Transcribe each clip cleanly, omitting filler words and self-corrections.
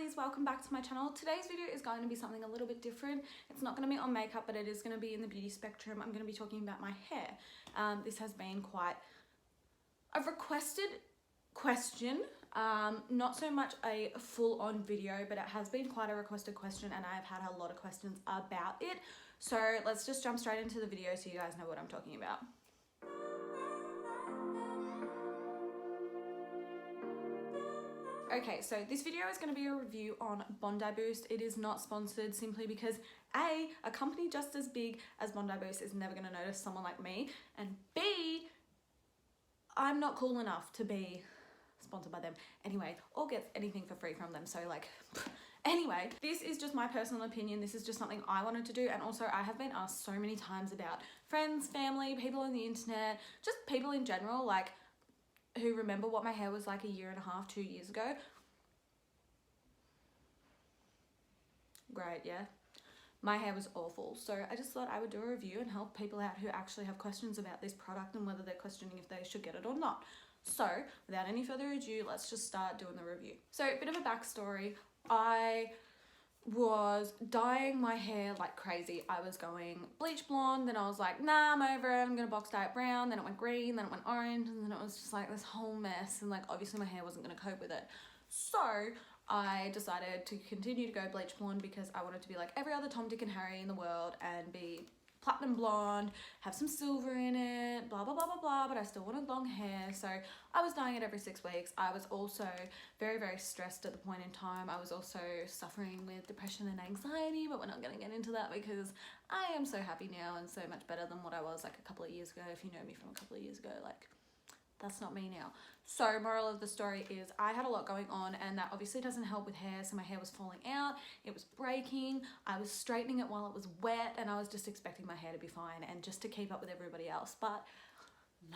girlies, welcome back to my channel. Today's video is going to be something a little bit different. It's not going to be on makeup, but it is going to be in the beauty spectrum. I'm going to be talking about my hair. This has been quite a requested question, not so much a full-on video, but it has been quite a requested question and I've had a lot of questions about it. So let's just jump straight into the video so you guys know what I'm talking about. Okay, so this video is going to be a review on Bondi Boost. It is not sponsored simply because A company just as big as Bondi Boost is never going to notice someone like me, and B, I'm not cool enough to be sponsored by them anyway, or get anything for free from them, so like, anyway, this is just my personal opinion. This is just something I wanted to do, and also I have been asked so many times about friends, family, people on the internet, just people in general, like, who remember what my hair was like a year and a half, 2 years ago. Great, yeah. My hair was awful. So I just thought I would do a review and help people out who actually have questions about this product and whether they're questioning if they should get it or not. So without any further ado, let's just start doing the review. So a bit of a backstory. I was dyeing my hair like crazy. I was going bleach blonde, then I was like, nah, I'm over it, I'm gonna box dye it brown, then it went green, then it went orange, and then it was just like this whole mess, and like obviously my hair wasn't gonna cope with it. So I decided to continue to go bleach blonde because I wanted to be like every other Tom, Dick and Harry in the world and be platinum blonde, have some silver in it, blah, blah, blah, blah, blah, but I still wanted long hair. So I was dyeing it every 6 weeks. I was also very, very stressed at the point in time. I was also suffering with depression and anxiety, but we're not gonna get into that because I am so happy now and so much better than what I was like a couple of years ago. If you know me from a couple of years ago, like, that's not me now. So moral of the story is I had a lot going on, and that obviously doesn't help with hair. So my hair was falling out, it was breaking, I was straightening it while it was wet, and I was just expecting my hair to be fine and just to keep up with everybody else, but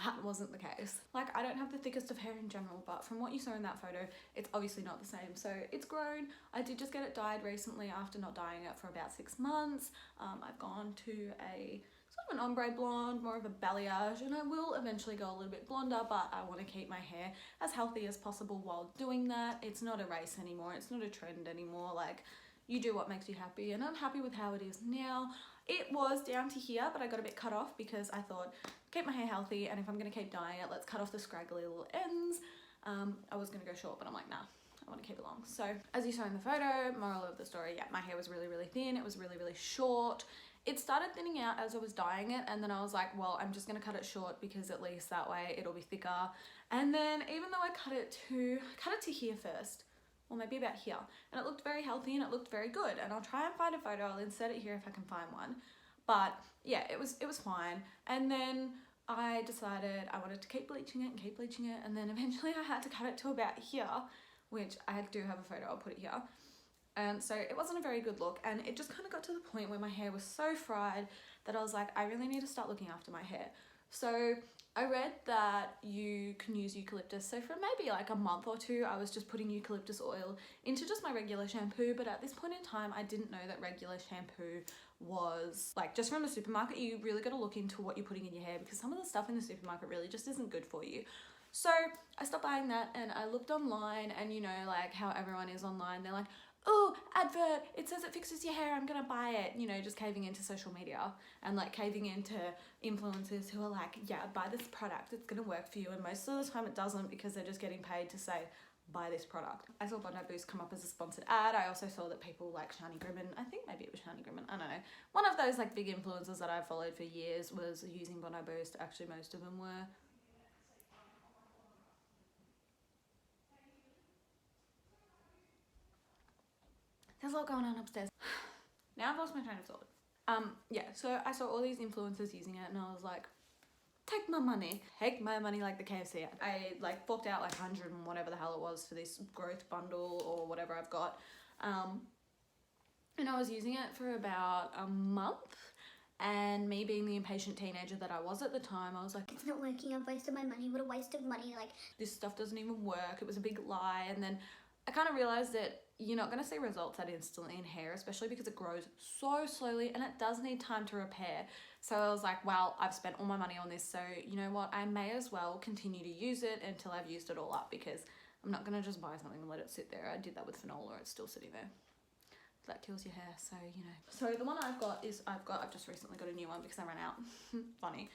that wasn't the case. Like, I don't have the thickest of hair in general, but from what you saw in that photo, it's obviously not the same. So it's grown. I did just get it dyed recently after not dyeing it for about 6 months. I've gone to a sort of an ombre blonde, more of a balayage, and I will eventually go a little bit blonder, but I want to keep my hair as healthy as possible while doing that. It's not a race anymore. It's not a trend anymore. Like, you do what makes you happy, and I'm happy with how it is now. It was down to here, but I got a bit cut off because I thought, keep my hair healthy, and if I'm going to keep dyeing it, let's cut off the scraggly little ends. I was going to go short, but I'm like, nah, I want to keep it long. So as you saw in the photo, moral of the story, yeah, my hair was really, really thin. It was really, really short. It started thinning out as I was dyeing it, and then I was like, well, I'm just going to cut it short because at least that way it'll be thicker. And then even though I cut it to here first, or maybe about here, and it looked very healthy and it looked very good, and I'll try and find a photo. I'll insert it here if I can find one, but yeah, it was fine. And then I decided I wanted to keep bleaching it and keep bleaching it, and then eventually I had to cut it to about here, which I do have a photo, I'll put it here. And so it wasn't a very good look, and it just kind of got to the point where my hair was so fried that I was like, I really need to start looking after my hair. So I read that you can use eucalyptus. So for maybe like a month or two, I was just putting eucalyptus oil into just my regular shampoo. But at this point in time, I didn't know that regular shampoo was like just from the supermarket. You really got to look into what you're putting in your hair because some of the stuff in the supermarket really just isn't good for you. So I stopped buying that, and I looked online, and you know, like how everyone is online, they're like, oh, advert, it says it fixes your hair, I'm gonna buy it, you know, just caving into social media and like caving into influencers who are like, yeah, buy this product, it's gonna work for you, and most of the time it doesn't because they're just getting paid to say, buy this product. I saw Bondi Boost come up as a sponsored ad. I also saw that people like Shani Grimman, I think maybe it was Shani Grimman, I don't know, one of those like big influencers that I've followed for years was using Bondi Boost. Actually, most of them were. There's a lot going on upstairs. Now I've lost my train of thought. Yeah, so I saw all these influencers using it, and I was like, take my money like the KFC ad. I like forked out like 100 and whatever the hell it was for this growth bundle or whatever I've got. And I was using it for about a month, and me being the impatient teenager that I was at the time, I was like, it's not working, I've wasted my money, what a waste of money, like, this stuff doesn't even work, it was a big lie. And then I kind of realized that you're not going to see results that instantly in hair, especially because it grows so slowly and it does need time to repair. So I was like, well, I've spent all my money on this, so you know what, I may as well continue to use it until I've used it all up, because I'm not going to just buy something and let it sit there. I did that with Fanola, it's still sitting there. That kills your hair, so you know. So the one I've got is I've just recently got a new one because I ran out. Funny.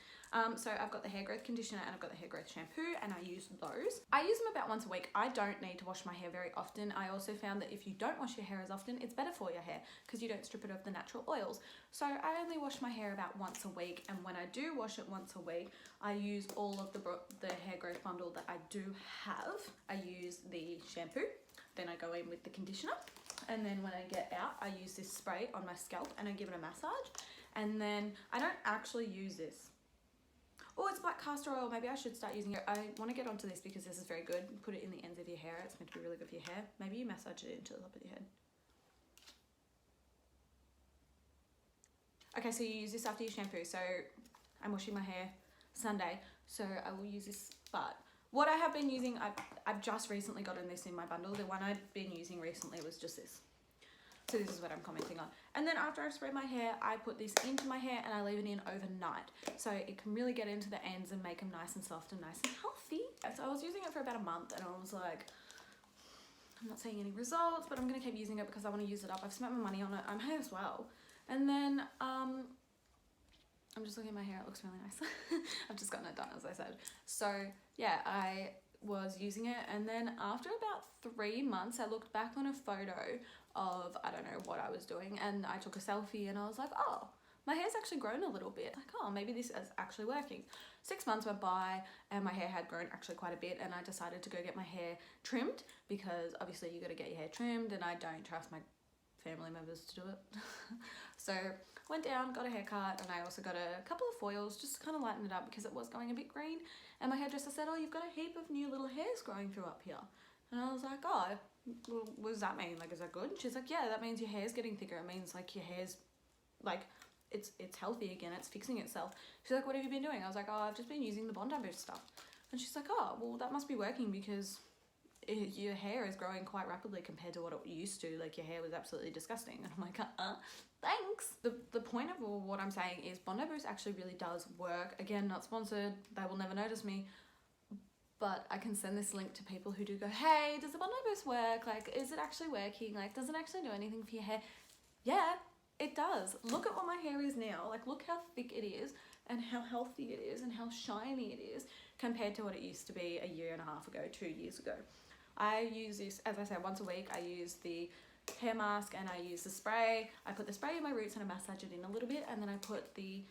So I've got the hair growth conditioner and I've got the hair growth shampoo, and I use those. I use them about once a week. I don't need to wash my hair very often. I also found that if you don't wash your hair as often, it's better for your hair because you don't strip it of the natural oils. So I only wash my hair about once a week, and when I do wash it once a week, I use all of the hair growth bundle that I do have. I use the shampoo, then I go in with the conditioner. And then when I get out, I use this spray on my scalp and I give it a massage. And then I don't actually use this. Oh, it's black castor oil. Maybe I should start using it. I want to get onto this because this is very good. Put it in the ends of your hair. It's meant to be really good for your hair. Maybe you massage it into the top of your head. Okay, so you use this after your shampoo. So I'm washing my hair Sunday, so I will use this. But what I have been using, I've just recently gotten this in my bundle. The one I've been using recently was just this. So this is what I'm commenting on. And then after I've sprayed my hair, I put this into my hair and I leave it in overnight. So it can really get into the ends and make them nice and soft and nice and healthy. So I was using it for about a month and I was like, I'm not seeing any results, but I'm going to keep using it because I want to use it up. I've spent my money on it. I may as well. And then I'm just looking at my hair. It looks really nice. I've just gotten it done, as I said. So yeah, I was using it, and then after about 3 months I looked back on a photo of, I don't know what I was doing, and I took a selfie and I was like, oh, my hair's actually grown a little bit. Like, oh, maybe this is actually working. 6 months went by and my hair had grown actually quite a bit, and I decided to go get my hair trimmed because obviously you got to get your hair trimmed, and I don't trust my family members to do it. So went down, got a haircut, and I also got a couple of foils just to kind of lighten it up because it was going a bit green. And my hairdresser said, oh, you've got a heap of new little hairs growing through up here. And I was like, oh, well, what does that mean? Like, is that good? And she's like, yeah, that means your hair's getting thicker. It means like your hair's like, it's healthy again. It's fixing itself. She's like, what have you been doing? I was like, oh, I've just been using the Bondi Boost stuff. And she's like, oh, well, that must be working because your hair is growing quite rapidly compared to what it used to. Like, your hair was absolutely disgusting. And I'm like, thanks. The point of what I'm saying is Bondi Boost actually really does work. Again, not sponsored. They will never notice me. But I can send this link to people who do go, hey, does the Bondi Boost work? Like, is it actually working? Like, does it actually do anything for your hair? Yeah, it does. Look at what my hair is now. Like, look how thick it is and how healthy it is and how shiny it is compared to what it used to be a year and a half ago, 2 years ago. I use this, as I said, once a week. I use the hair mask and I use the spray. I put the spray in my roots and I massage it in a little bit, and then I put the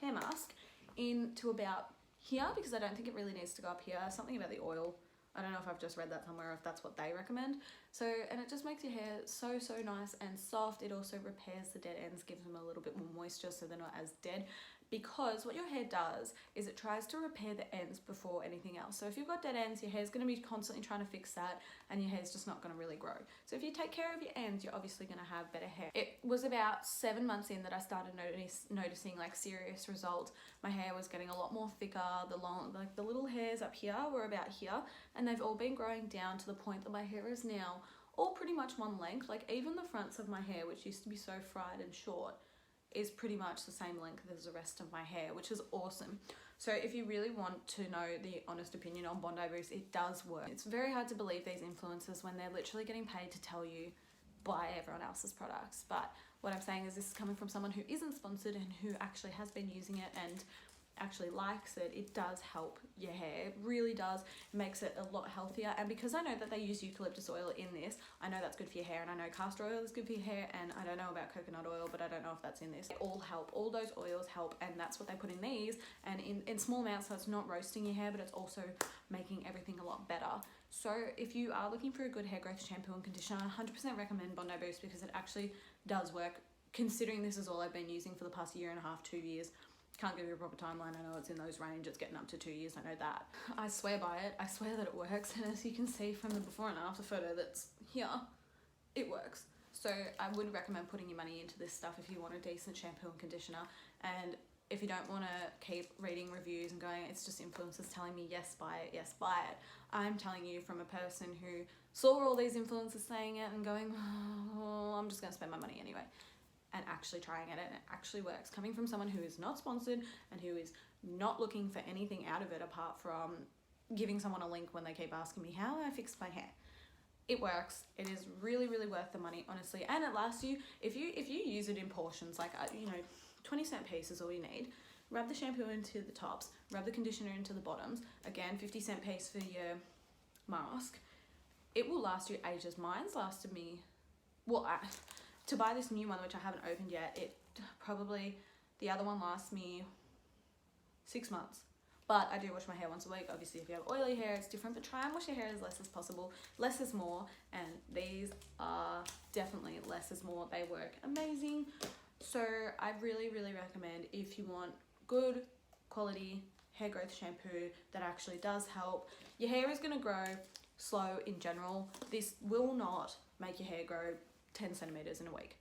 hair mask into about here because I don't think it really needs to go up here. Something about the oil. I don't know if I've just read that somewhere or if that's what they recommend. So, and it just makes your hair so nice and soft. It also repairs the dead ends, gives them a little bit more moisture so they're not as dead. Because what your hair does is it tries to repair the ends before anything else. So if you've got dead ends, your hair's going to be constantly trying to fix that, and your hair's just not going to really grow. So if you take care of your ends, you're obviously going to have better hair. It was about 7 months in that I started noticing like serious results. My hair was getting a lot more thicker. The little hairs up here were about here, and they've all been growing down to the point that my hair is now all pretty much one length. Like, even the fronts of my hair, which used to be so fried and short, is pretty much the same length as the rest of my hair, which is awesome. So if you really want to know the honest opinion on Bondi Boost, it does work. It's very hard to believe these influencers when they're literally getting paid to tell you buy everyone else's products. But what I'm saying is this is coming from someone who isn't sponsored and who actually has been using it and actually likes it. It does help your hair. It really does. It makes it a lot healthier. And because I know that they use eucalyptus oil in this, I know that's good for your hair, and I know castor oil is good for your hair, and I don't know about coconut oil, but I don't know if that's in this. They all help. All those oils help, and that's what they put in these, and in small amounts, so it's not roasting your hair, but it's also making everything a lot better. So if you are looking for a good hair growth shampoo and conditioner, I 100% recommend Bondi Boost because it actually does work. Considering this is all I've been using for the past year and a half, 2 years. Can't give you a proper timeline. I know it's in those range. It's getting up to 2 years. I know that. I swear by it. I swear that it works. And as you can see from the before and after photo that's here, it works. So I would recommend putting your money into this stuff if you want a decent shampoo and conditioner. And if you don't want to keep reading reviews and going, it's just influencers telling me, yes, buy it, yes, buy it. I'm telling you from a person who saw all these influencers saying it and going, oh, I'm just going to spend my money anyway. And actually trying it, and it actually works. Coming from someone who is not sponsored and who is not looking for anything out of it apart from giving someone a link when they keep asking me how I fixed my hair. It works. It is really, really worth the money, honestly, and it lasts you. If you use it in portions, like 20-cent piece is all you need. Rub the shampoo into the tops, rub the conditioner into the bottoms. Again, 50-cent piece for your mask. It will last you ages. Mine's lasted me, to buy this new one, which I haven't opened yet, the other one lasts me 6 months. But I do wash my hair once a week. Obviously, if you have oily hair, it's different, but try and wash your hair as less as possible. Less is more, and these are definitely less is more. They work amazing. So I really, really recommend, if you want good quality hair growth shampoo that actually does help. Your hair is going to grow slow in general. This will not make your hair grow 10 centimeters in a week.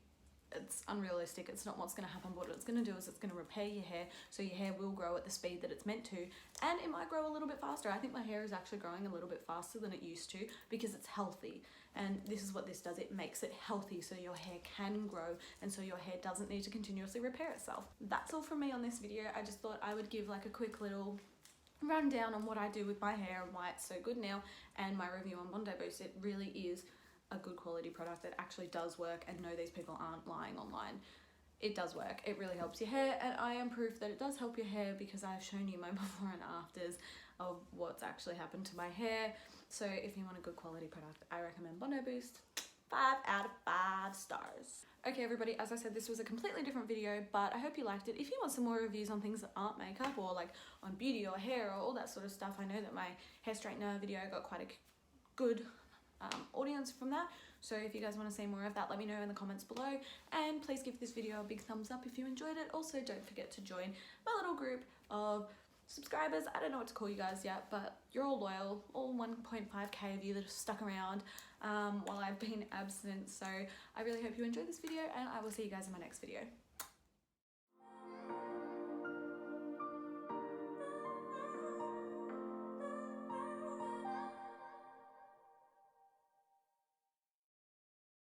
It's unrealistic. It's not what's going to happen. What it's going to do is it's going to repair your hair, so your hair will grow at the speed that it's meant to, and it might grow a little bit faster. I think my hair is actually growing a little bit faster than it used to because it's healthy, and this is what this does. It makes it healthy so your hair can grow, and so your hair doesn't need to continuously repair itself. That's all from me on this video. I just thought I would give like a quick little rundown on what I do with my hair and why it's so good now, and my review on Bondo Boost. It really is a good quality product that actually does work, and no, these people aren't lying online. It does work. It really helps your hair, and I am proof that it does help your hair because I've shown you my before and afters of what's actually happened to my hair. So if you want a good quality product, I recommend Bondo Boost. 5 out of 5 stars. Okay everybody, as I said, this was a completely different video, but I hope you liked it. If you want some more reviews on things that aren't makeup, or like on beauty or hair or all that sort of stuff, I know that my hair straightener video got quite a good audience from that. So if you guys want to see more of that, let me know in the comments below, and please give this video a big thumbs up if you enjoyed it. Also, don't forget to join my little group of subscribers. I don't know what to call you guys yet, but you're all loyal, all 1.5k of you that have stuck around while I've been absent. So I really hope you enjoyed this video, and I will see you guys in my next video.